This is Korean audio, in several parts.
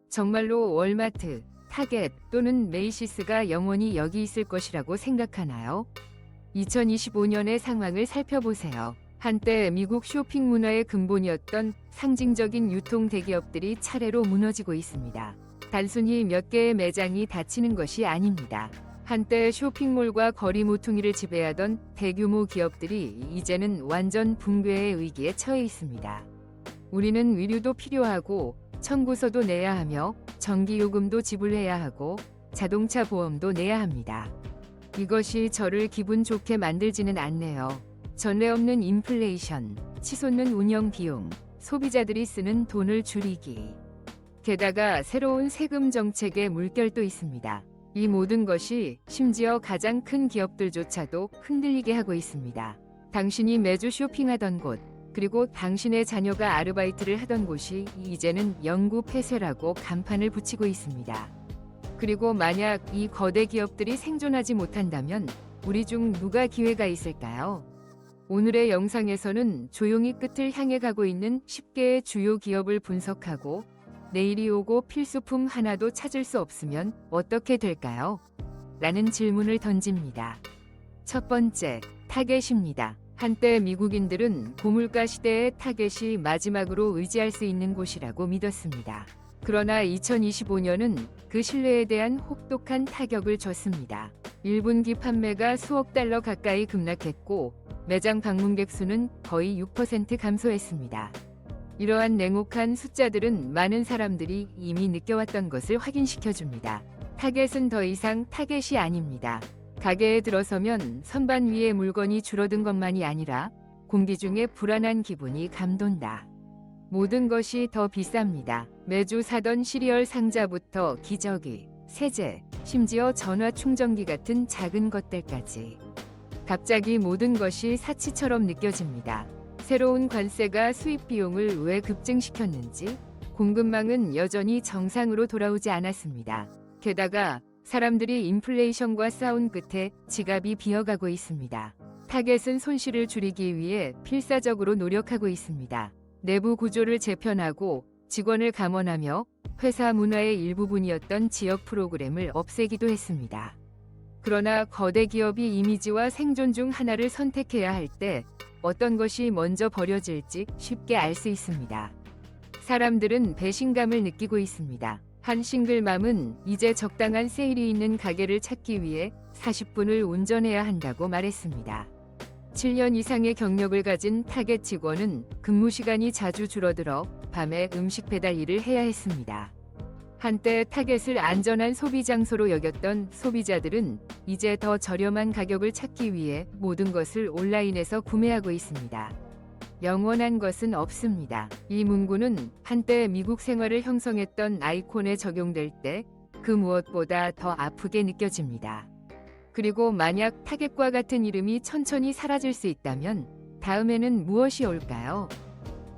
정말로 월마트, 타겟 또는 메이시스가 영원히 여기 있을 것이라고 생각하나요? 2025년의 상황을 살펴보세요. 한때 미국 쇼핑 문화의 근본이었던 상징적인 유통 대기업들이 차례로 무너지고 있습니다. 단순히 몇 개의 매장이 닫히는 것이 아닙니다. 한때 쇼핑몰과 거리 모퉁이를 지배하던 대규모 기업들이 이제는 완전 붕괴의 위기에 처해 있습니다. 우리는 위료도 필요하고 청구서도 내야 하며 전기요금도 지불해야 하고 자동차 보험도 내야 합니다. 이것이 저를 기분 좋게 만들지는 않네요. 전례 없는 인플레이션, 치솟는 운영 비용, 소비자들이 쓰는 돈을 줄이기. 게다가 새로운 세금 정책의 물결도 있습니다. 이 모든 것이 심지어 가장 큰 기업들조차도 흔들리게 하고 있습니다. 당신이 매주 쇼핑하던 곳, 그리고 당신의 자녀가 아르바이트를 하던 곳이 이제는 영구 폐쇄라고 간판을 붙이고 있습니다. 그리고 만약 이 거대 기업들이 생존하지 못한다면 우리 중 누가 기회가 있을까요? 오늘의 영상에서는 조용히 끝을 향해 가고 있는 10개의 주요 기업을 분석하고 내일이 오고 필수품 하나도 찾을 수 없으면 어떻게 될까요? 라는 질문을 던집니다. 첫 번째, 타겟입니다. 한때 미국인들은 고물가 시대의 타겟이 마지막으로 의지할 수 있는 곳이라고 믿었습니다. 그러나 2025년은 그 신뢰에 대한 혹독한 타격을 줬습니다. 1분기 판매가 수억 달러 가까이 급락했고 매장 방문객 수는 거의 6% 감소했습니다. 이러한 냉혹한 숫자들은 많은 사람들이 이미 느껴왔던 것을 확인시켜줍니다. 타겟은 더 이상 타겟이 아닙니다. 가게에 들어서면 선반 위에 물건이 줄어든 것만이 아니라 공기 중에 불안한 기분이 감돈다. 모든 것이 더 비쌉니다. 매주 사던 시리얼 상자부터 기저귀, 세제, 심지어 전화 충전기 같은 작은 것들까지. 갑자기 모든 것이 사치처럼 느껴집니다. 새로운 관세가 수입 비용을 왜 급증시켰는지 공급망은 여전히 정상으로 돌아오지 않았습니다. 게다가 사람들이 인플레이션과 싸운 끝에 지갑이 비어가고 있습니다. 타겟은 손실을 줄이기 위해 필사적으로 노력하고 있습니다. 내부 구조를 재편하고 직원을 감원하며 회사 문화의 일부분이었던 지역 프로그램을 없애기도 했습니다. 그러나 거대 기업이 이미지와 생존 중 하나를 선택해야 할 때 어떤 것이 먼저 버려질지 쉽게 알 수 있습니다. 사람들은 배신감을 느끼고 있습니다. 한 싱글맘은 이제 적당한 세일이 있는 가게를 찾기 위해 40분을 운전해야 한다고 말했습니다. 7년 이상의 경력을 가진 타겟 직원은 근무 시간이 자주 줄어들어 밤에 음식 배달 일을 해야 했습니다. 한때 타겟을 안전한 소비 장소로 여겼던 소비자들은 이제 더 저렴한 가격을 찾기 위해 모든 것을 온라인에서 구매하고 있습니다. 영원한 것은 없습니다. 이 문구는 한때 미국 생활을 형성했던 아이콘에 적용될 때 그 무엇보다 더 아프게 느껴집니다. 그리고 만약 타겟과 같은 이름이 천천히 사라질 수 있다면 다음에는 무엇이 올까요?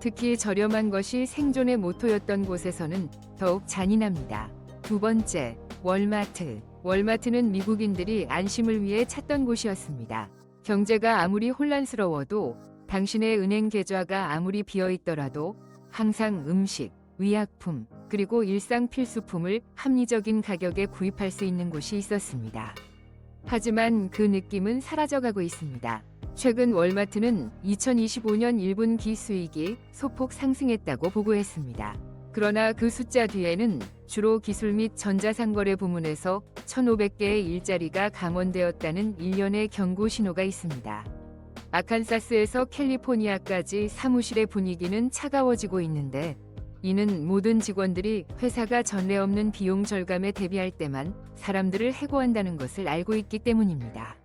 특히 저렴한 것이 생존의 모토였던 곳에서는 더욱 잔인합니다. 두 번째, 월마트. 월마트는 미국인들이 안심을 위해 찾던 곳이었습니다. 경제가 아무리 혼란스러워도 당신의 은행 계좌가 아무리 비어있더라도 항상 음식, 의약품, 그리고 일상 필수품을 합리적인 가격에 구입할 수 있는 곳이 있었습니다. 하지만 그 느낌은 사라져가고 있습니다. 최근 월마트는 2025년 1분기 수익이 소폭 상승했다고 보고했습니다. 그러나 그 숫자 뒤에는 주로 기술 및 전자상거래 부문에서 1,500개의 일자리가 감원되었다는 일련의 경고 신호가 있습니다. 아칸사스에서 캘리포니아까지 사무실의 분위기는 차가워지고 있는데 이는 모든 직원들이 회사가 전례 없는 비용 절감에 대비할 때만 사람들을 해고한다는 것을 알고 있기 때문입니다.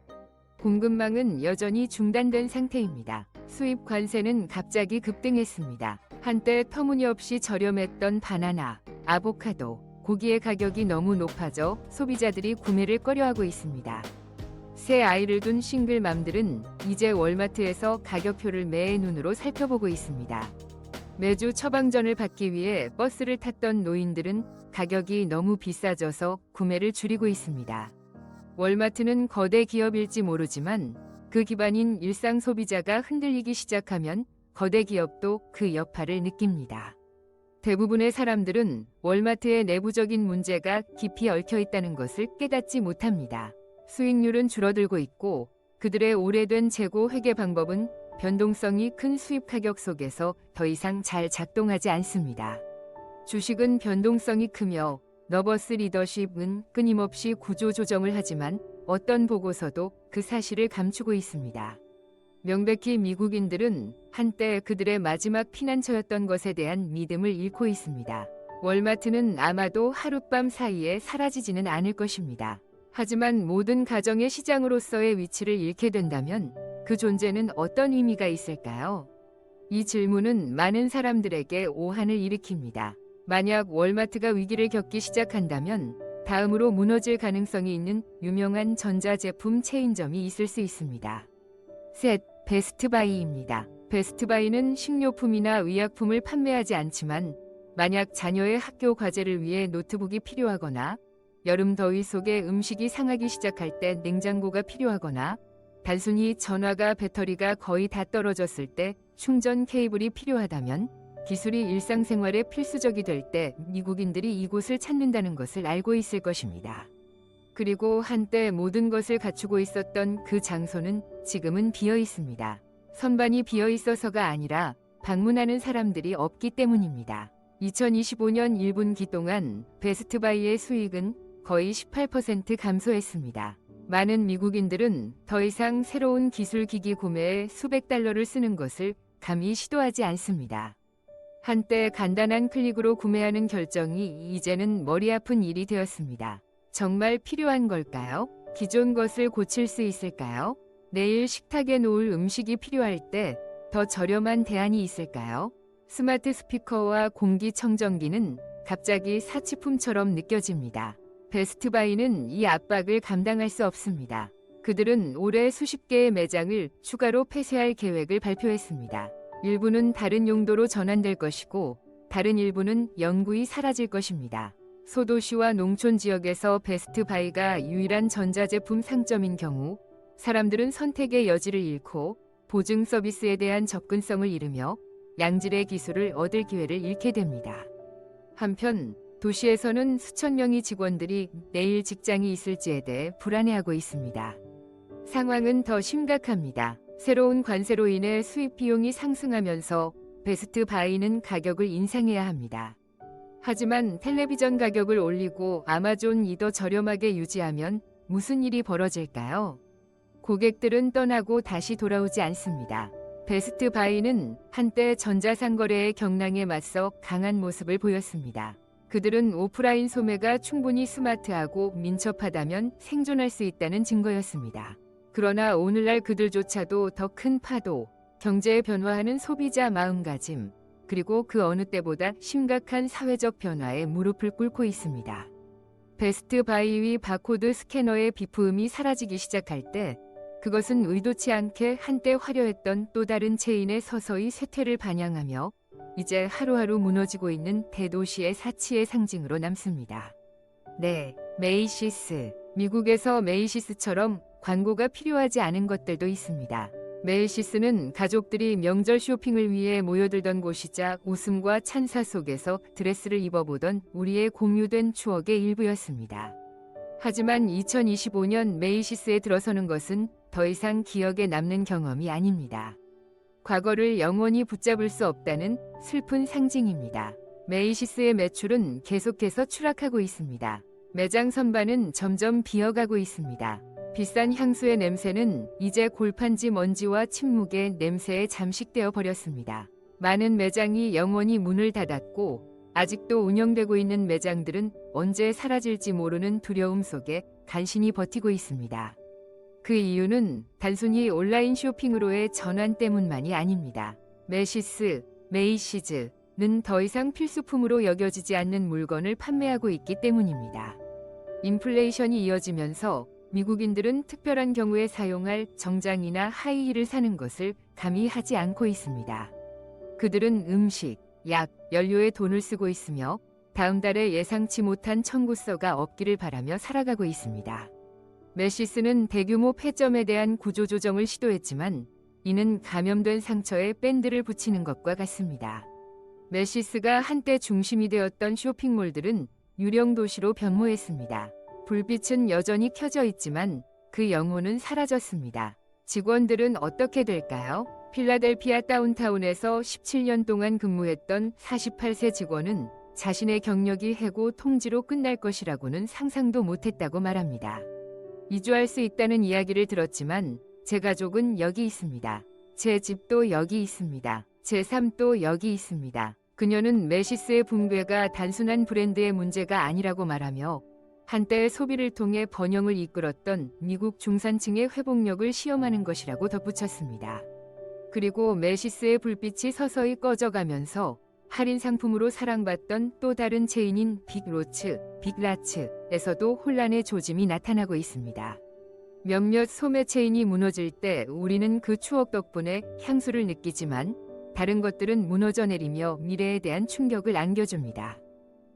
공급망은 여전히 중단된 상태입니다. 수입 관세는 갑자기 급등했습니다. 한때 터무니없이 저렴했던 바나나, 아보카도, 고기의 가격이 너무 높아져 소비자들이 구매를 꺼려하고 있습니다. 새 아이를 둔 싱글맘들은 이제 월마트에서 가격표를 매의 눈으로 살펴보고 있습니다. 매주 처방전을 받기 위해 버스를 탔던 노인들은 가격이 너무 비싸져서 구매를 줄이고 있습니다. 월마트는 거대 기업일지 모르지만 그 기반인 일상 소비자가 흔들리기 시작하면 거대 기업도 그 여파를 느낍니다. 대부분의 사람들은 월마트의 내부적인 문제가 깊이 얽혀 있다는 것을 깨닫지 못합니다. 수익률은 줄어들고 있고 그들의 오래된 재고 회계 방법은 변동성이 큰 수입 가격 속에서 더 이상 잘 작동하지 않습니다. 주식은 변동성이 크며 너버스 리더십은 끊임없이 구조 조정을 하지만 어떤 보고서도 그 사실을 감추고 있습니다. 명백히 미국인들은 한때 그들의 마지막 피난처였던 것에 대한 믿음을 잃고 있습니다. 월마트는 아마도 하룻밤 사이에 사라지지는 않을 것입니다. 하지만 모든 가정의 시장으로서의 위치를 잃게 된다면 그 존재는 어떤 의미가 있을까요? 이 질문은 많은 사람들에게 오한을 일으킵니다. 만약 월마트가 위기를 겪기 시작한다면 다음으로 무너질 가능성이 있는 유명한 전자제품 체인점이 있을 수 있습니다. 셋, 베스트바이입니다. 베스트바이는 식료품이나 의약품을 판매하지 않지만 만약 자녀의 학교 과제를 위해 노트북이 필요하거나 여름 더위 속에 음식이 상하기 시작할 때 냉장고가 필요하거나 단순히 전화가 배터리가 거의 다 떨어졌을 때 충전 케이블이 필요하다면 기술이 일상생활에 필수적이 될 때 미국인들이 이곳을 찾는다는 것을 알고 있을 것입니다. 그리고 한때 모든 것을 갖추고 있었던 그 장소는 지금은 비어 있습니다. 선반이 비어 있어서가 아니라 방문하는 사람들이 없기 때문입니다. 2025년 1분기 동안 베스트바이의 수익은 거의 18% 감소했습니다. 많은 미국인들은 더 이상 새로운 기술 기기 구매에 수백 달러를 쓰는 것을 감히 시도하지 않습니다. 한때 간단한 클릭으로 구매하는 결정이 이제는 머리 아픈 일이 되었습니다. 정말 필요한 걸까요? 기존 것을 고칠 수 있을까요? 내일 식탁에 놓을 음식이 필요할 때 더 저렴한 대안이 있을까요? 스마트 스피커와 공기청정기는 갑자기 사치품처럼 느껴집니다. 베스트바이는 이 압박을 감당할 수 없습니다. 그들은 올해 수십 개의 매장을 추가로 폐쇄할 계획을 발표했습니다. 일부는 다른 용도로 전환될 것이고 다른 일부는 영구히 사라질 것입니다. 소도시와 농촌 지역에서 베스트바이가 유일한 전자제품 상점인 경우 사람들은 선택의 여지를 잃고 보증 서비스에 대한 접근성을 잃으며 양질의 기술을 얻을 기회를 잃게 됩니다. 한편 도시에서는 수천 명의 직원들이 내일 직장이 있을지에 대해 불안해하고 있습니다. 상황은 더 심각합니다. 새로운 관세로 인해 수입 비용이 상승하면서 베스트바이는 가격을 인상해야 합니다. 하지만 텔레비전 가격을 올리고 아마존이 더 저렴하게 유지하면 무슨 일이 벌어질까요? 고객들은 떠나고 다시 돌아오지 않습니다. 베스트바이는 한때 전자상거래의 경랑에 맞서 강한 모습을 보였습니다. 그들은 오프라인 소매가 충분히 스마트하고 민첩하다면 생존할 수 있다는 증거였습니다. 그러나 오늘날 그들조차도 더 큰 파도, 경제에 변화하는 소비자 마음가짐, 그리고 그 어느 때보다 심각한 사회적 변화에 무릎을 꿇고 있습니다. 베스트바이 바코드 스캐너의 비품이 사라지기 시작할 때 그것은 의도치 않게 한때 화려했던 또 다른 체인의 서서히 쇠퇴를 반영하며 이제 하루하루 무너지고 있는 대도시의 사치의 상징으로 남습니다. 네, 메이시스. 미국에서 메이시스처럼 광고가 필요하지 않은 것들도 있습니다. 메이시스는 가족들이 명절 쇼핑을 위해 모여들던 곳이자 웃음과 찬사 속에서 드레스를 입어보던 우리의 공유된 추억의 일부였습니다. 하지만 2025년 메이시스에 들어서는 것은 더 이상 기억에 남는 경험이 아닙니다. 과거를 영원히 붙잡을 수 없다는 슬픈 상징입니다. 메이시스의 매출은 계속해서 추락하고 있습니다. 매장 선반은 점점 비어가고 있습니다. 비싼 향수의 냄새는 이제 골판지 먼지와 침묵의 냄새에 잠식되어 버렸습니다. 많은 매장이 영원히 문을 닫았고 아직도 운영되고 있는 매장들은 언제 사라질지 모르는 두려움 속에 간신히 버티고 있습니다. 그 이유는 단순히 온라인 쇼핑으로의 전환 때문만이 아닙니다. 메이시즈는 더 이상 필수품으로 여겨지지 않는 물건을 판매하고 있기 때문입니다. 인플레이션이 이어지면서 미국인들은 특별한 경우에 사용할 정장이나 하이힐을 사는 것을 감히 하지 않고 있습니다. 그들은 음식, 약, 연료에 돈을 쓰고 있으며 다음 달에 예상치 못한 청구서가 없기를 바라며 살아가고 있습니다. 메시스는 대규모 폐점에 대한 구조조정을 시도했지만 이는 감염된 상처에 밴드를 붙이는 것과 같습니다. 매시스가 한때 중심이 되었던 쇼핑몰들은 유령 도시로 변모했습니다. 불빛은 여전히 켜져 있지만 그 영혼은 사라졌습니다. 직원들은 어떻게 될까요? 필라델피아 다운타운에서 17년 동안 근무했던 48세 직원은 자신의 경력이 해고 통지로 끝날 것이라고는 상상도 못했다고 말합니다. 이주할 수 있다는 이야기를 들었지만 제 가족은 여기 있습니다. 제 집도 여기 있습니다. 제 삶도 여기 있습니다. 그녀는 매시스의 붕괴가 단순한 브랜드의 문제가 아니라고 말하며 한때 소비를 통해 번영을 이끌었던 미국 중산층의 회복력을 시험하는 것이라고 덧붙였습니다. 그리고 매시스의 불빛이 서서히 꺼져가면서 할인 상품으로 사랑받던 또 다른 체인인 빅로츠, 빅라츠에서도 혼란의 조짐이 나타나고 있습니다. 몇몇 소매 체인이 무너질 때 우리는 그 추억 덕분에 향수를 느끼지만 다른 것들은 무너져 내리며 미래에 대한 충격을 안겨줍니다.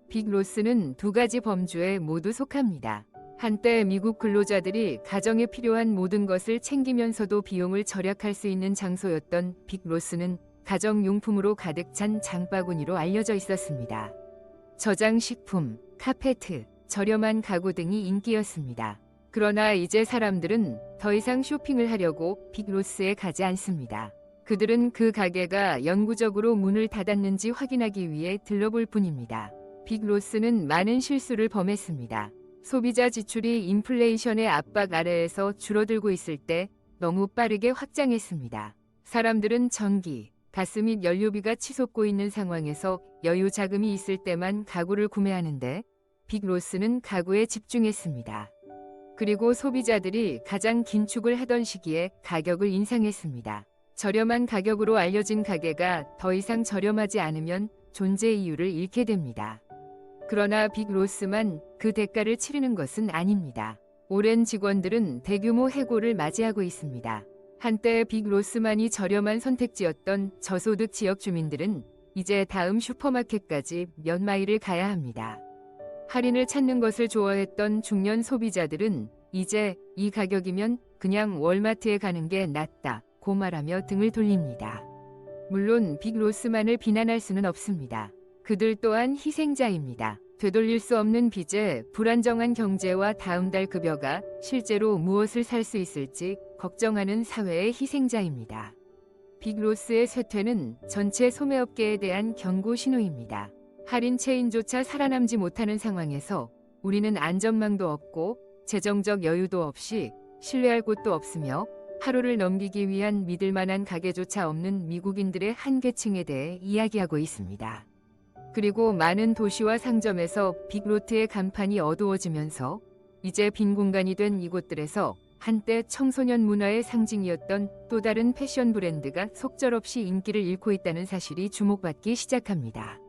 빅로스는 두 가지 범주에 모두 속합니다. 한때 미국 근로자들이 가정에 필요한 모든 것을 챙기면서도 비용을 절약할 수 있는 장소였던 빅로스는 가정용품으로 가득 찬 장바구니로 알려져 있었습니다. 저장식품, 카페트, 저렴한 가구 등이 인기였습니다. 그러나 이제 사람들은 더 이상 쇼핑을 하려고 빅로스에 가지 않습니다. 그들은 그 가게가 영구적으로 문을 닫았는지 확인하기 위해 들러볼 뿐입니다. 빅로스는 많은 실수를 범했습니다. 소비자 지출이 인플레이션의 압박 아래에서 줄어들고 있을 때 너무 빠르게 확장했습니다. 사람들은 전기, 가스 및 연료비가 치솟고 있는 상황에서 여유 자금이 있을 때만 가구를 구매하는데 빅로스는 가구에 집중했습니다. 그리고 소비자들이 가장 긴축을 하던 시기에 가격을 인상했습니다. 저렴한 가격으로 알려진 가게가 더 이상 저렴하지 않으면 존재 이유를 잃게 됩니다. 그러나 빅로스만 그 대가를 치르는 것은 아닙니다. 오랜 직원들은 대규모 해고를 맞이하고 있습니다. 한때 빅로스만이 저렴한 선택지였던 저소득 지역 주민들은 이제 다음 슈퍼마켓까지 몇 마일을 가야 합니다. 할인을 찾는 것을 좋아했던 중년 소비자들은 이제 이 가격이면 그냥 월마트에 가는 게 낫다고 말하며 등을 돌립니다. 물론 빅로스만을 비난할 수는 없습니다. 그들 또한 희생자입니다. 되돌릴 수 없는 빚에 불안정한 경제와 다음 달 급여가 실제로 무엇을 살 수 있을지 걱정하는 사회의 희생자입니다. 빅로스의 쇠퇴는 전체 소매업계에 대한 경고 신호입니다. 할인 체인조차 살아남지 못하는 상황에서 우리는 안전망도 없고 재정적 여유도 없이 신뢰할 곳도 없으며 하루를 넘기기 위한 믿을 만한 가게조차 없는 미국인들의 한계층에 대해 이야기하고 있습니다. 그리고 많은 도시와 상점에서 빅로트의 간판이 어두워지면서 이제 빈 공간이 된 이곳들에서 한때 청소년 문화의 상징이었던 또 다른 패션 브랜드가 속절없이 인기를 잃고 있다는 사실이 주목받기 시작합니다.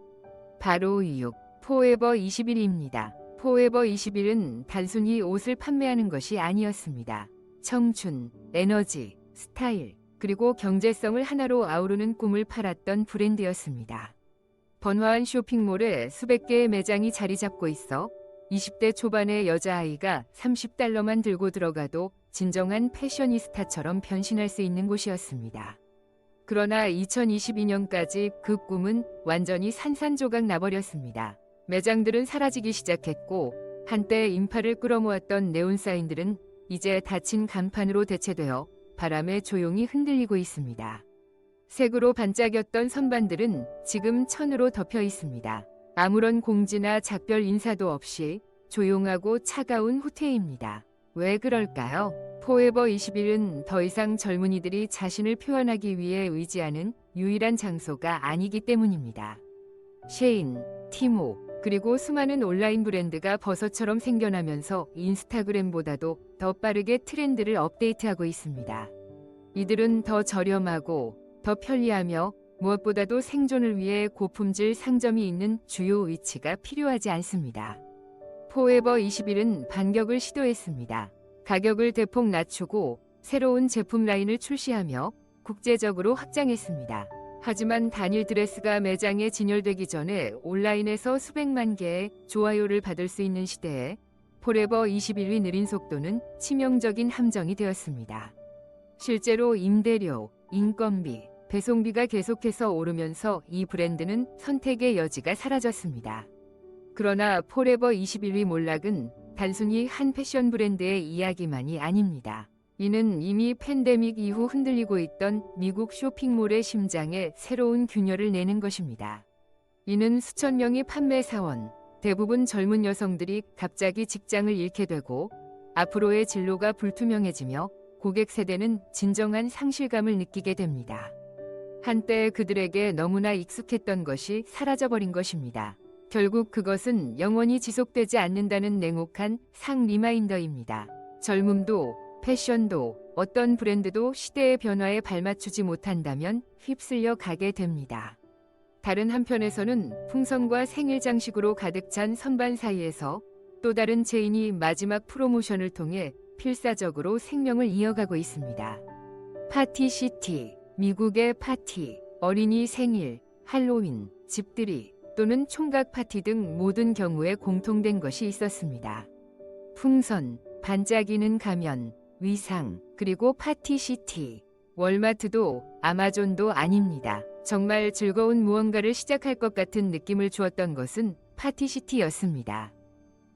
바로 6. 포에버 21입니다. 포에버 21은 단순히 옷을 판매하는 것이 아니었습니다. 청춘, 에너지, 스타일, 그리고 경제성을 하나로 아우르는 꿈을 팔았던 브랜드였습니다. 번화한 쇼핑몰에 수백 개의 매장이 자리 잡고 있어 20대 초반의 여자아이가 $30만 들고 들어가도 진정한 패셔니스타처럼 변신할 수 있는 곳이었습니다. 그러나 2022년까지 그 꿈은 완전히 산산조각 나버렸습니다. 매장들은 사라지기 시작했고 한때 인파를 끌어모았던 네온사인들은 이제 닫힌 간판으로 대체되어 바람에 조용히 흔들리고 있습니다. 색으로 반짝였던 선반들은 지금 천으로 덮여 있습니다. 아무런 공지나 작별 인사도 없이 조용하고 차가운 후퇴입니다. 왜 그럴까요? 포에버 21은 더 이상 젊은이들이 자신을 표현하기 위해 의지하는 유일한 장소가 아니기 때문입니다. 셰인, 티모, 그리고 수많은 온라인 브랜드가 버섯처럼 생겨나면서 인스타그램보다도 더 빠르게 트렌드를 업데이트하고 있습니다. 이들은 더 저렴하고 더 편리하며 무엇보다도 생존을 위해 고품질 상점이 있는 주요 위치가 필요하지 않습니다. 포에버 21은 반격을 시도했습니다. 가격을 대폭 낮추고 새로운 제품 라인을 출시하며 국제적으로 확장했습니다. 하지만 단일 드레스가 매장에 진열되기 전에 온라인에서 수백만 개의 좋아요를 받을 수 있는 시대에 포에버 21의 느린 속도는 치명적인 함정이 되었습니다. 실제로 임대료, 인건비, 배송비가 계속해서 오르면서 이 브랜드는 선택의 여지가 사라졌습니다. 그러나 포레버 21위 몰락은 단순히 한 패션 브랜드의 이야기만이 아닙니다. 이는 이미 팬데믹 이후 흔들리고 있던 미국 쇼핑몰의 심장에 새로운 균열을 내는 것입니다. 이는 수천 명의 판매 사원, 대부분 젊은 여성들이 갑자기 직장을 잃게 되고 앞으로의 진로가 불투명해지며 고객 세대는 진정한 상실감을 느끼게 됩니다. 한때 그들에게 너무나 익숙했던 것이 사라져버린 것입니다. 결국 그것은 영원히 지속되지 않는다는 냉혹한 상 리마인더입니다. 젊음도 패션도 어떤 브랜드도 시대의 변화에 발맞추지 못한다면 휩쓸려 가게 됩니다. 다른 한편에서는 풍선과 생일 장식으로 가득 찬 선반 사이에서 또 다른 체인이 마지막 프로모션을 통해 필사적으로 생명을 이어가고 있습니다. 파티시티, 미국의 파티, 어린이 생일, 할로윈, 집들이 또는 총각 파티 등 모든 경우에 공통된 것이 있었습니다. 풍선, 반짝이는 가면, 위상, 그리고 파티시티. 월마트도 아마존도 아닙니다. 정말 즐거운 무언가를 시작할 것 같은 느낌을 주었던 것은 파티시티였습니다.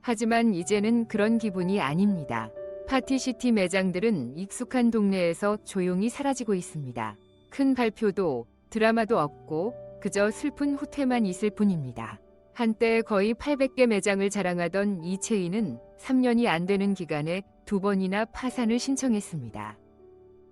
하지만 이제는 그런 기분이 아닙니다. 파티시티 매장들은 익숙한 동네에서 조용히 사라지고 있습니다. 큰 발표도 드라마도 없고 그저 슬픈 후퇴만 있을 뿐입니다. 한때 거의 800개 매장을 자랑하던 이 체인은 3년이 안 되는 기간에 2번이나 파산을 신청했습니다.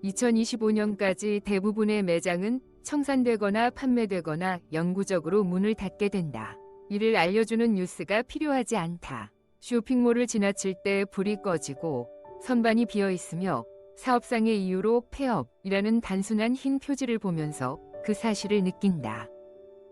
2025년까지 대부분의 매장은 청산되거나 판매되거나 영구적으로 문을 닫게 된다. 이를 알려주는 뉴스가 필요하지 않다. 쇼핑몰을 지나칠 때 불이 꺼지고 선반이 비어 있으며 사업상의 이유로 폐업이라는 단순한 흰 표지를 보면서 그 사실을 느낀다.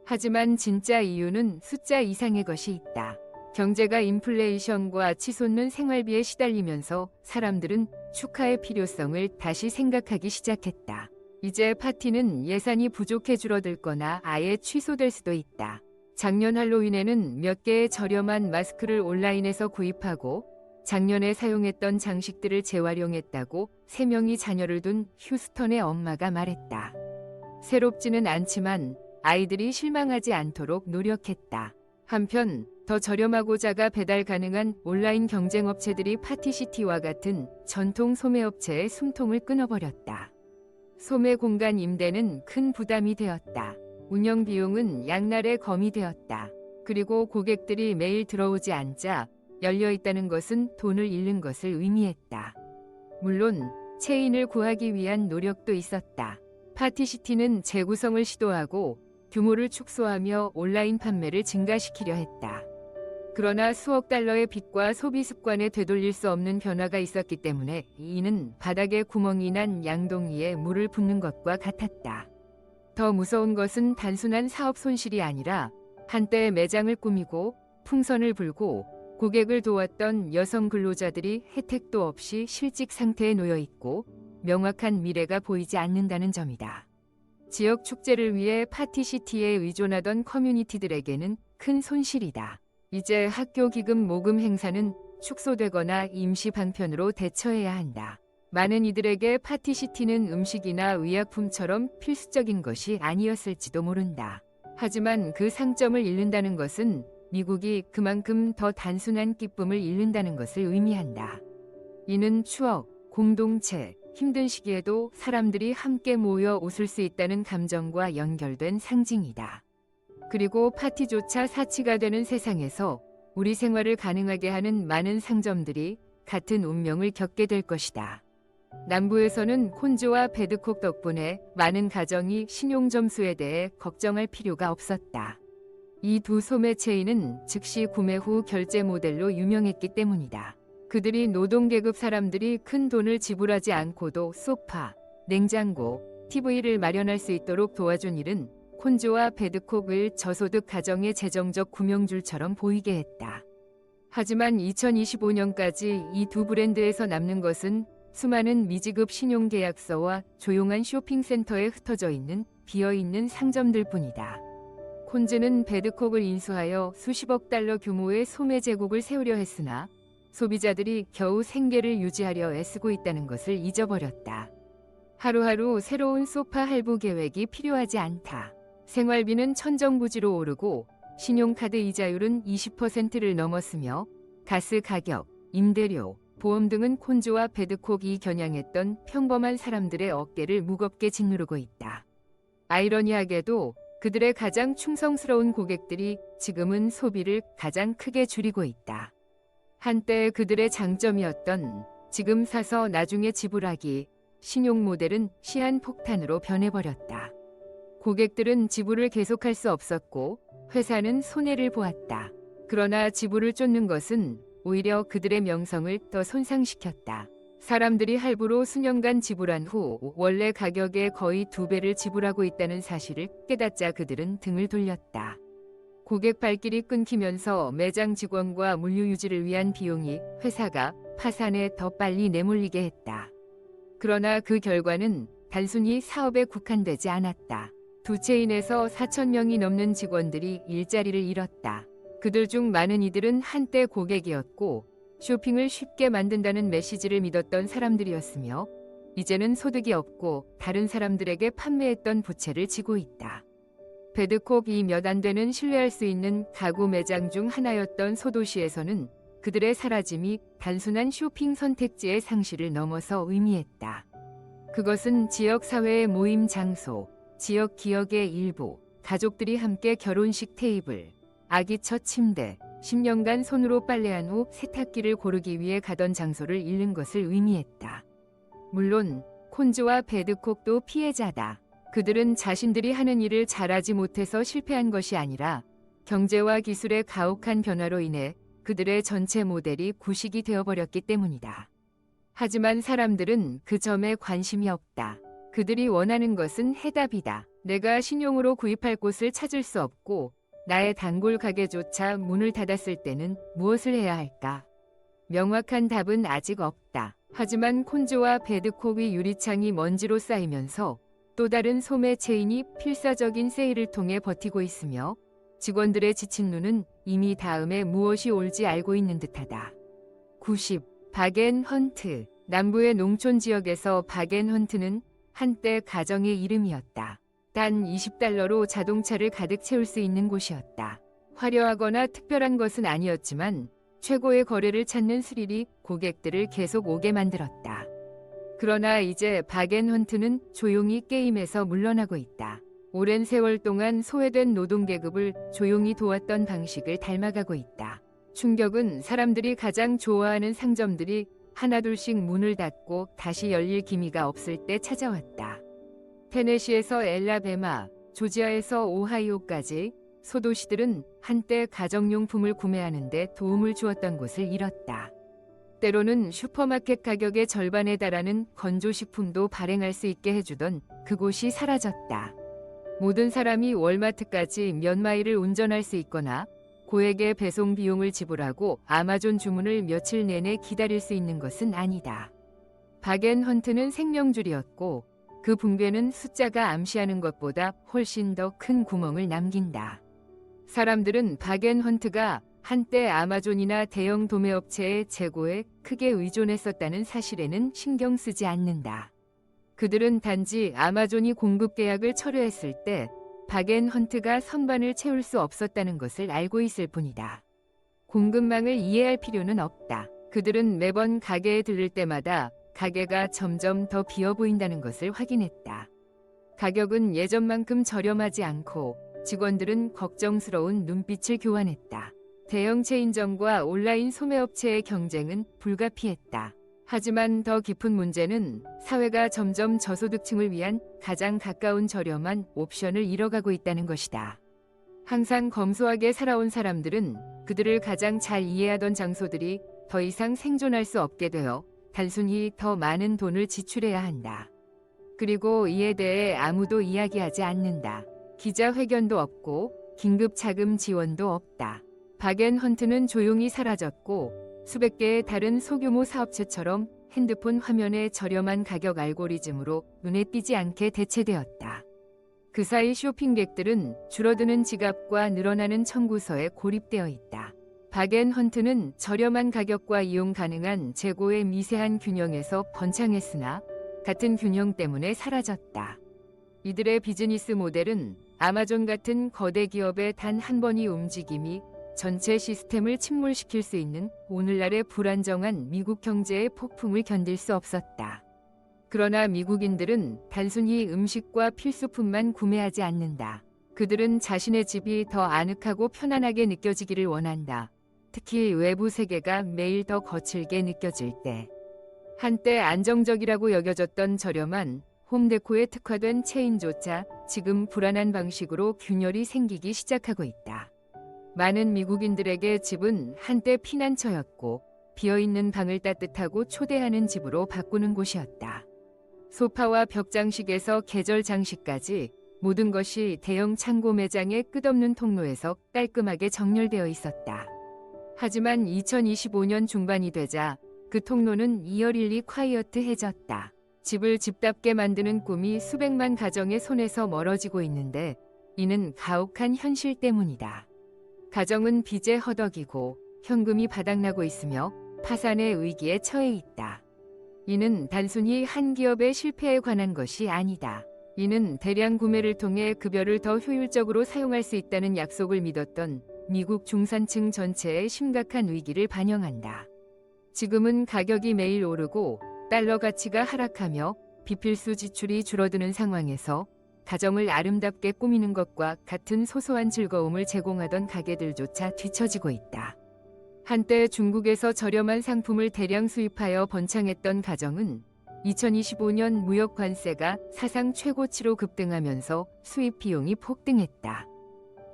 하지만 진짜 이유는 숫자 이상의 것이 있다. 경제가 인플레이션과 치솟는 생활비에 시달리면서 사람들은 축하의 필요성을 다시 생각하기 시작했다. 이제 파티는 예산이 부족해 줄어들거나 아예 취소될 수도 있다. 작년 할로윈에는 몇 개의 저렴한 마스크를 온라인에서 구입하고 작년에 사용했던 장식들을 재활용했다고 3명이 자녀를 둔 휴스턴의 엄마가 말했다. 새롭지는 않지만 아이들이 실망하지 않도록 노력했다. 한편 더 저렴하고 자가 배달 가능한 온라인 경쟁업체들이 파티시티와 같은 전통 소매업체의 숨통을 끊어버렸다. 소매 공간 임대는 큰 부담이 되었다. 운영 비용은 양날의 검이 되었다. 그리고 고객들이 매일 들어오지 않자 열려있다는 것은 돈을 잃는 것을 의미했다. 물론 체인을 구하기 위한 노력도 있었다. 파티시티는 재구성을 시도하고 규모를 축소하며 온라인 판매를 증가시키려 했다. 그러나 수억 달러의 빚과 소비 습관에 되돌릴 수 없는 변화가 있었기 때문에 이는 바닥에 구멍이 난 양동이에 물을 붓는 것과 같았다. 더 무서운 것은 단순한 사업 손실이 아니라 한때 매장을 꾸미고 풍선을 불고 고객을 도왔던 여성 근로자들이 혜택도 없이 실직 상태에 놓여 있고 명확한 미래가 보이지 않는다는 점이다. 지역 축제를 위해 파티시티에 의존하던 커뮤니티들에게는 큰 손실이다. 이제 학교 기금 모금 행사는 축소되거나 임시 방편으로 대처해야 한다. 많은 이들에게 파티시티는 음식이나 의약품처럼 필수적인 것이 아니었을지도 모른다. 하지만 그 상점을 잃는다는 것은 미국이 그만큼 더 단순한 기쁨을 잃는다는 것을 의미한다. 이는 추억, 공동체, 힘든 시기에도 사람들이 함께 모여 웃을 수 있다는 감정과 연결된 상징이다. 그리고 파티조차 사치가 되는 세상에서 우리 생활을 가능하게 하는 많은 상점들이 같은 운명을 겪게 될 것이다. 남부에서는 콘조와 배드콕 덕분에 많은 가정이 신용점수에 대해 걱정할 필요가 없었다. 이 두 소매 체인은 즉시 구매 후 결제 모델로 유명했기 때문이다. 그들이 노동계급 사람들이 큰 돈을 지불하지 않고도 소파, 냉장고, TV를 마련할 수 있도록 도와준 일은 콘조와 배드콕을 저소득 가정의 재정적 구명줄처럼 보이게 했다. 하지만 2025년까지 이 두 브랜드에서 남는 것은 수많은 미지급 신용계약서와 조용한 쇼핑센터에 흩어져 있는 비어있는 상점들 뿐이다. 콘즈는 배드콕을 인수하여 수십억 달러 규모의 소매 제국을 세우려 했으나 소비자들이 겨우 생계를 유지하려 애쓰고 있다는 것을 잊어버렸다. 하루하루 새로운 소파 할부 계획이 필요하지 않다. 생활비는 천정부지로 오르고 신용카드 이자율은 20%를 넘었으며 가스 가격, 임대료, 보험 등은 콘조와 배드콕이 겨냥했던 평범한 사람들의 어깨를 무겁게 짓누르고 있다. 아이러니하게도 그들의 가장 충성스러운 고객들이 지금은 소비를 가장 크게 줄이고 있다. 한때 그들의 장점이었던 지금 사서 나중에 지불하기 신용 모델은 시한폭탄으로 변해버렸다. 고객들은 지불을 계속할 수 없었고 회사는 손해를 보았다. 그러나 지불을 쫓는 것은 오히려 그들의 명성을 더 손상시켰다. 사람들이 할부로 수년간 지불한 후 원래 가격의 거의 2배를 지불하고 있다는 사실을 깨닫자 그들은 등을 돌렸다. 고객 발길이 끊기면서 매장 직원과 물류 유지를 위한 비용이 회사가 파산에 더 빨리 내몰리게 했다. 그러나 그 결과는 단순히 사업에 국한되지 않았다. 두 체인에서 4,000명이 넘는 직원들이 일자리를 잃었다. 그들 중 많은 이들은 한때 고객이었고 쇼핑을 쉽게 만든다는 메시지를 믿었던 사람들이었으며 이제는 소득이 없고 다른 사람들에게 판매했던 부채를 지고 있다. 배드콕이 몇 안 되는 신뢰할 수 있는 가구 매장 중 하나였던 소도시에서는 그들의 사라짐이 단순한 쇼핑 선택지의 상실을 넘어서 의미했다. 그것은 지역 사회의 모임 장소, 지역 기억의 일부, 가족들이 함께 결혼식 테이블, 아기 첫 침대, 10년간 손으로 빨래한 후 세탁기를 고르기 위해 가던 장소를 잃는 것을 의미했다. 물론 콘즈와 배드콕도 피해자다. 그들은 자신들이 하는 일을 잘하지 못해서 실패한 것이 아니라 경제와 기술의 가혹한 변화로 인해 그들의 전체 모델이 구식이 되어버렸기 때문이다. 하지만 사람들은 그 점에 관심이 없다. 그들이 원하는 것은 해답이다. 내가 신용으로 구입할 곳을 찾을 수 없고 나의 단골 가게조차 문을 닫았을 때는 무엇을 해야 할까? 명확한 답은 아직 없다. 하지만 콘조와 배드콕의 유리창이 먼지로 쌓이면서 또 다른 소매 체인이 필사적인 세일을 통해 버티고 있으며 직원들의 지친 눈은 이미 다음에 무엇이 올지 알고 있는 듯하다. 90. 박앤헌트. 남부의 농촌 지역에서 박앤헌트는 한때 가정의 이름이었다. 단 20달러로 자동차를 가득 채울 수 있는 곳이었다. 화려하거나 특별한 것은 아니었지만 최고의 거래를 찾는 스릴이 고객들을 계속 오게 만들었다. 그러나 이제 박앤헌트는 조용히 게임에서 물러나고 있다. 오랜 세월 동안 소외된 노동계급을 조용히 도왔던 방식을 닮아가고 있다. 충격은 사람들이 가장 좋아하는 상점들이 하나둘씩 문을 닫고 다시 열릴 기미가 없을 때 찾아왔다. 테네시에서 엘라베마, 조지아에서 오하이오까지 소도시들은 한때 가정용품을 구매하는 데 도움을 주었던 곳을 잃었다. 때로는 슈퍼마켓 가격의 절반에 달하는 건조식품도 발행할 수 있게 해주던 그곳이 사라졌다. 모든 사람이 월마트까지 몇 마일을 운전할 수 있거나 고액의 배송 비용을 지불하고 아마존 주문을 며칠 내내 기다릴 수 있는 것은 아니다. 박앤헌트는 생명줄이었고 그 붕괴는 숫자가 암시하는 것보다 훨씬 더 큰 구멍을 남긴다. 사람들은 박앤헌트가 한때 아마존이나 대형 도매업체의 재고에 크게 의존했었다는 사실에는 신경 쓰지 않는다. 그들은 단지 아마존이 공급 계약을 철회했을 때 박앤헌트가 선반을 채울 수 없었다는 것을 알고 있을 뿐이다. 공급망을 이해할 필요는 없다. 그들은 매번 가게에 들를 때마다 가게가 점점 더 비어 보인다는 것을 확인했다. 가격은 예전만큼 저렴하지 않고 직원들은 걱정스러운 눈빛을 교환했다. 대형 체인점과 온라인 소매업체의 경쟁은 불가피했다. 하지만 더 깊은 문제는 사회가 점점 저소득층을 위한 가장 가까운 저렴한 옵션을 잃어가고 있다는 것이다. 항상 검소하게 살아온 사람들은 그들을 가장 잘 이해하던 장소들이 더 이상 생존할 수 없게 되어 단순히 더 많은 돈을 지출해야 한다. 그리고 이에 대해 아무도 이야기하지 않는다. 기자회견도 없고 긴급 자금 지원도 없다. 박앤헌트는 조용히 사라졌고 수백 개의 다른 소규모 사업체처럼 핸드폰 화면의 저렴한 가격 알고리즘으로 눈에 띄지 않게 대체되었다. 그 사이 쇼핑객들은 줄어드는 지갑과 늘어나는 청구서에 고립되어 있다. 박앤헌트는 저렴한 가격과 이용 가능한 재고의 미세한 균형에서 번창했으나 같은 균형 때문에 사라졌다. 이들의 비즈니스 모델은 아마존 같은 거대 기업의 단 한 번의 움직임이 전체 시스템을 침몰시킬 수 있는 오늘날의 불안정한 미국 경제의 폭풍을 견딜 수 없었다. 그러나 미국인들은 단순히 음식과 필수품만 구매하지 않는다. 그들은 자신의 집이 더 아늑하고 편안하게 느껴지기를 원한다. 특히 외부 세계가 매일 더 거칠게 느껴질 때. 한때 안정적이라고 여겨졌던 저렴한 홈데코에 특화된 체인조차 지금 불안한 방식으로 균열이 생기기 시작하고 있다. 많은 미국인들에게 집은 한때 피난처였고 비어있는 방을 따뜻하고 초대하는 집으로 바꾸는 곳이었다. 소파와 벽 장식에서 계절 장식까지 모든 것이 대형 창고 매장의 끝없는 통로에서 깔끔하게 정렬되어 있었다. 하지만 2025년 중반이 되자 그 통로는 이어릴리 콰이어트해졌다. 집을 집답게 만드는 꿈이 수백만 가정의 손에서 멀어지고 있는데 이는 가혹한 현실 때문이다. 가정은 빚에 허덕이고 현금이 바닥나고 있으며 파산의 위기에 처해 있다. 이는 단순히 한 기업의 실패에 관한 것이 아니다. 이는 대량 구매를 통해 급여를 더 효율적으로 사용할 수 있다는 약속을 믿었던 미국 중산층 전체의 심각한 위기를 반영한다. 지금은 가격이 매일 오르고 달러 가치가 하락하며 비필수 지출이 줄어드는 상황에서 가정을 아름답게 꾸미는 것과 같은 소소한 즐거움을 제공하던 가게들조차 뒤처지고 있다. 한때 중국에서 저렴한 상품을 대량 수입하여 번창했던 가정은 2025년 무역 관세가 사상 최고치로 급등하면서 수입 비용이 폭등했다.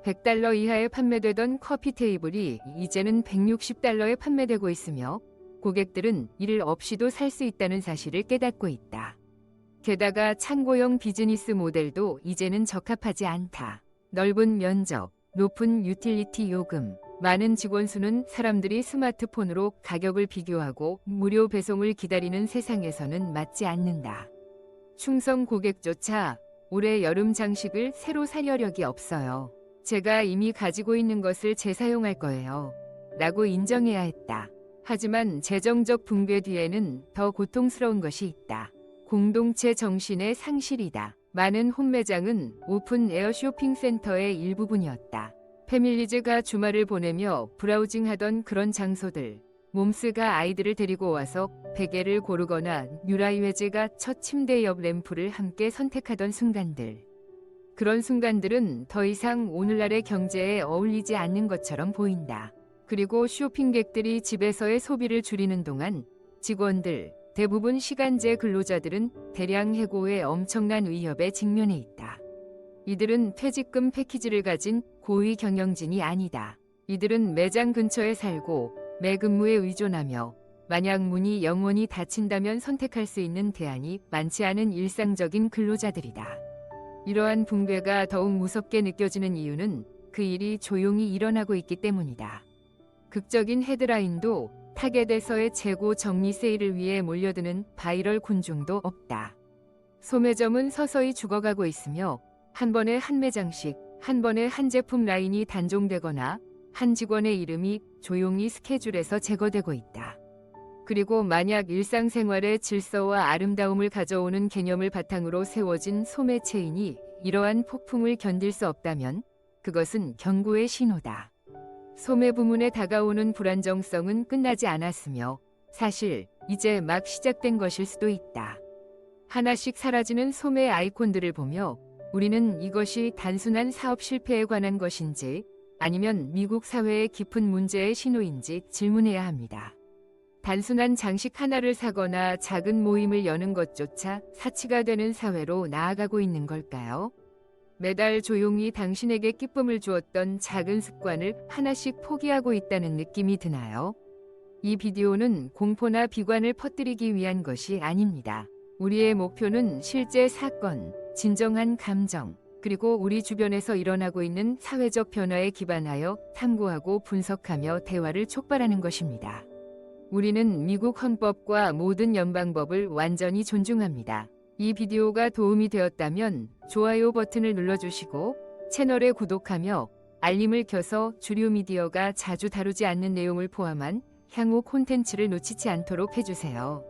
100달러 이하에 판매되던 커피 테이블이 이제는 160달러에 판매되고 있으며 고객들은 이를 없이도 살 수 있다는 사실을 깨닫고 있다. 게다가 창고형 비즈니스 모델도 이제는 적합하지 않다. 넓은 면적, 높은 유틸리티 요금, 많은 직원 수는 사람들이 스마트폰으로 가격을 비교하고 무료 배송을 기다리는 세상에서는 맞지 않는다. 충성 고객조차 올해 여름 장식을 새로 살 여력이 없어요. 제가 이미 가지고 있는 것을 재사용할 거예요. 라고 인정해야 했다. 하지만 재정적 붕괴 뒤에는 더 고통스러운 것이 있다. 공동체 정신의 상실이다. 많은 홈매장은 오픈 에어 쇼핑센터의 일부분이었다. 패밀리즈가 주말을 보내며 브라우징하던 그런 장소들. moms가 아이들을 데리고 와서 베개를 고르거나 뉴라이웨즈가 첫 침대 옆 램프를 함께 선택하던 순간들. 그런 순간들은 더 이상 오늘날의 경제에 어울리지 않는 것처럼 보인다. 그리고 쇼핑객들이 집에서의 소비를 줄이는 동안 직원들, 대부분 시간제 근로자들은 대량 해고의 엄청난 위협에 직면해 있다. 이들은 퇴직금 패키지를 가진 고위 경영진이 아니다. 이들은 매장 근처에 살고 매근무에 의존하며 만약 문이 영원히 닫힌다면 선택할 수 있는 대안이 많지 않은 일상적인 근로자들이다. 이러한 붕괴가 더욱 무섭게 느껴지는 이유는 그 일이 조용히 일어나고 있기 때문이다. 극적인 헤드라인도 타겟에서의 재고 정리 세일을 위해 몰려드는 바이럴 군중도 없다. 소매점은 서서히 죽어가고 있으며 한 번에 한 매장씩, 한 번에 한 제품 라인이 단종되거나 한 직원의 이름이 조용히 스케줄에서 제거되고 있다. 그리고 만약 일상생활의 질서와 아름다움을 가져오는 개념을 바탕으로 세워진 소매 체인이 이러한 폭풍을 견딜 수 없다면 그것은 경고의 신호다. 소매 부문에 다가오는 불안정성은 끝나지 않았으며 사실 이제 막 시작된 것일 수도 있다. 하나씩 사라지는 소매 아이콘들을 보며 우리는 이것이 단순한 사업 실패에 관한 것인지 아니면 미국 사회의 깊은 문제의 신호인지 질문해야 합니다. 단순한 장식 하나를 사거나 작은 모임을 여는 것조차 사치가 되는 사회로 나아가고 있는 걸까요? 매달 조용히 당신에게 기쁨을 주었던 작은 습관을 하나씩 포기하고 있다는 느낌이 드나요? 이 비디오는 공포나 비관을 퍼뜨리기 위한 것이 아닙니다. 우리의 목표는 실제 사건, 진정한 감정, 그리고 우리 주변에서 일어나고 있는 사회적 변화에 기반하여 탐구하고 분석하며 대화를 촉발하는 것입니다. 우리는 미국 헌법과 모든 연방법을 완전히 존중합니다. 이 비디오가 도움이 되었다면 좋아요 버튼을 눌러주시고 채널에 구독하며 알림을 켜서 주류 미디어가 자주 다루지 않는 내용을 포함한 향후 콘텐츠를 놓치지 않도록 해주세요.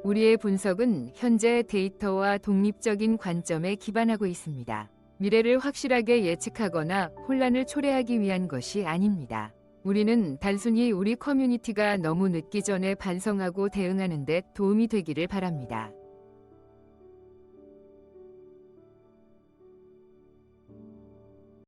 우리의 분석은 현재 데이터와 독립적인 관점에 기반하고 있습니다. 미래를 확실하게 예측하거나 혼란을 초래하기 위한 것이 아닙니다. 우리는 단순히 우리 커뮤니티가 너무 늦기 전에 반성하고 대응하는 데 도움이 되기를 바랍니다.